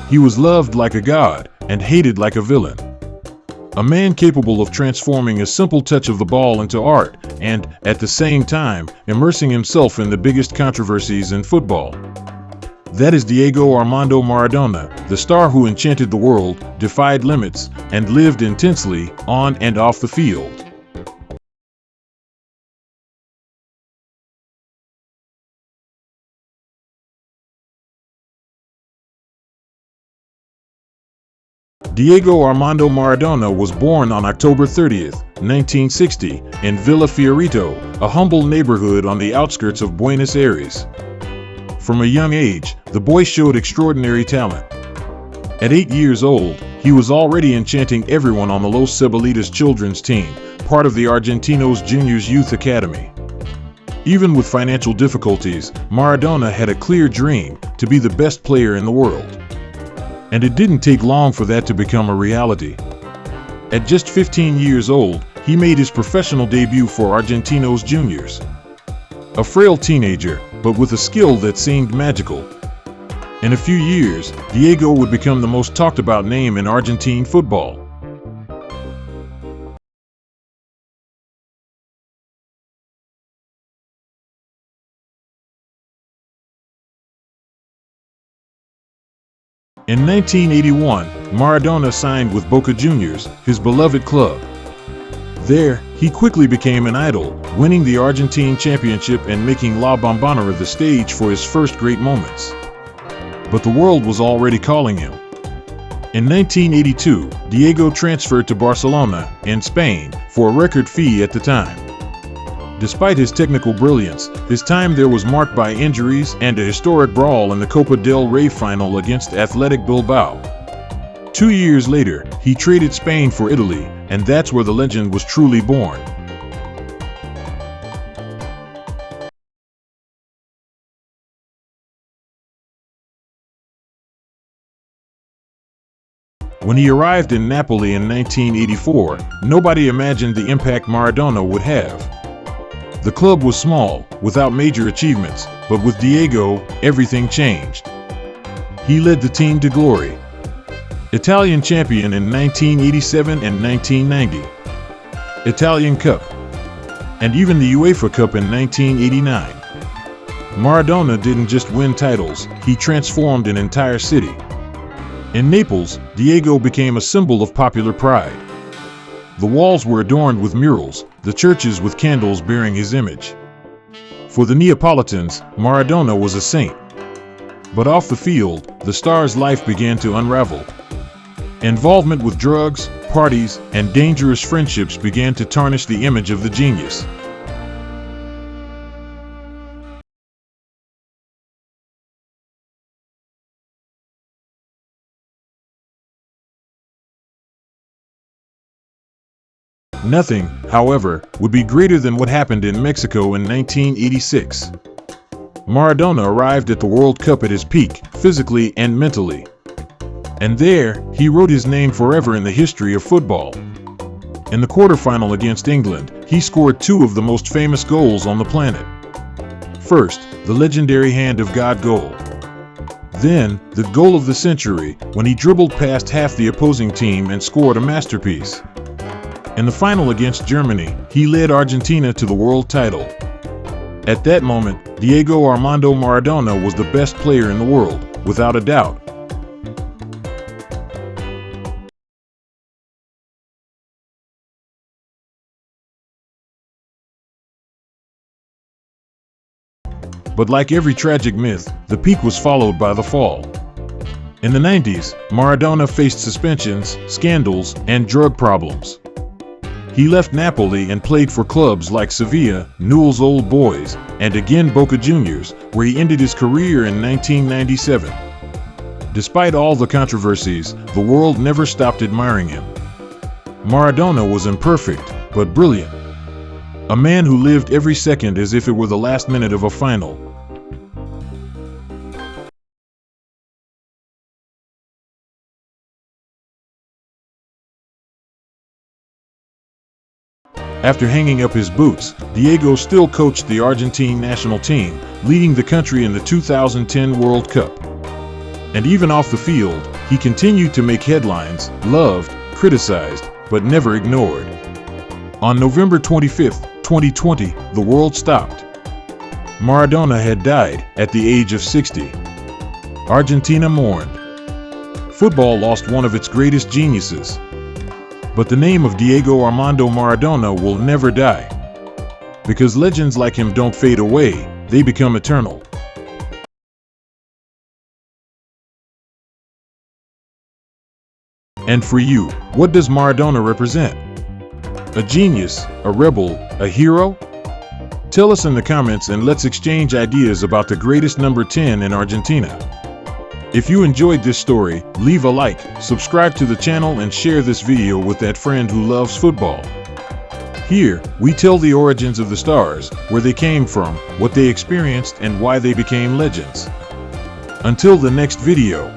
he was loved like a god and hated like a villain. A man capable of transforming a simple touch of the ball into art and, at the same time, immersing himself in the biggest controversies in football. That is Diego Armando Maradona, the star who enchanted the world, defied limits, and lived intensely on and off the field. Diego Armando Maradona was born on October 30, 1960, in Villa Fiorito, a humble neighborhood on the outskirts of Buenos Aires. From a young age, the boy showed extraordinary talent. At 8 years old, he was already enchanting everyone on the Los Cebolitas children's team, part of the Argentinos Juniors Youth Academy. Even with financial difficulties, Maradona had a clear dream to be the best player in the world. And it didn't take long for that to become a reality. At just 15 years old, he made his professional debut for Argentinos Juniors. A frail teenager, but with a skill that seemed magical. In a few years, Diego would become the most talked about name in Argentine football. In 1981, Maradona signed with Boca Juniors, his beloved club. There, he quickly became an idol, winning the Argentine championship and making La Bombonera the stage for his first great moments. But the world was already calling him. In 1982, Diego transferred to Barcelona, in Spain, for a record fee at the time. Despite his technical brilliance, his time there was marked by injuries and a historic brawl in the Copa del Rey final against Athletic Bilbao. 2 years later, he traded Spain for Italy, and that's where the legend was truly born. When he arrived in Napoli in 1984, nobody imagined the impact Maradona would have. The club was small, without major achievements, but with Diego, everything changed. He led the team to glory. Italian champion in 1987 and 1990. Italian Cup. And even the UEFA Cup in 1989. Maradona didn't just win titles, he transformed an entire city. In Naples, Diego became a symbol of popular pride. The walls were adorned with murals, the churches with candles bearing his image. For the Neapolitans, Maradona was a saint. But off the field, the star's life began to unravel. Involvement with drugs, parties, and dangerous friendships began to tarnish the image of the genius. Nothing, however, would be greater than what happened in Mexico in 1986. Maradona arrived at the World Cup at his peak, physically and mentally. And there, he wrote his name forever in the history of football. In the quarterfinal against England, he scored 2 of the most famous goals on the planet. First, the legendary Hand of God goal. Then, the goal of the century, when he dribbled past half the opposing team and scored a masterpiece. In the final against Germany, he led Argentina to the world title. At that moment, Diego Armando Maradona was the best player in the world, without a doubt. But like every tragic myth, the peak was followed by the fall. In the 90s, Maradona faced suspensions, scandals, and drug problems. He left Napoli and played for clubs like Sevilla, Newell's Old Boys, and again Boca Juniors, where he ended his career in 1997. Despite all the controversies, the world never stopped admiring him. Maradona was imperfect, but brilliant. A man who lived every second as if it were the last minute of a final. After hanging up his boots, Diego still coached the Argentine national team, leading the country in the 2010 World Cup. And even off the field, He continued to make headlines, loved, criticized, but never ignored. On November 25, 2020, the world stopped. Maradona had died at the age of 60. Argentina mourned. Football lost one of its greatest geniuses. But the name of Diego Armando Maradona will never die. Because legends like him don't fade away, they become eternal. And for you, what does Maradona represent? A genius, a rebel, a hero? Tell us in the comments and let's exchange ideas about the greatest number 10 in Argentina. If you enjoyed this story, leave a like, subscribe to the channel and share this video with that friend who loves football. Here, we tell the origins of the stars, where they came from, what they experienced and why they became legends. Until the next video.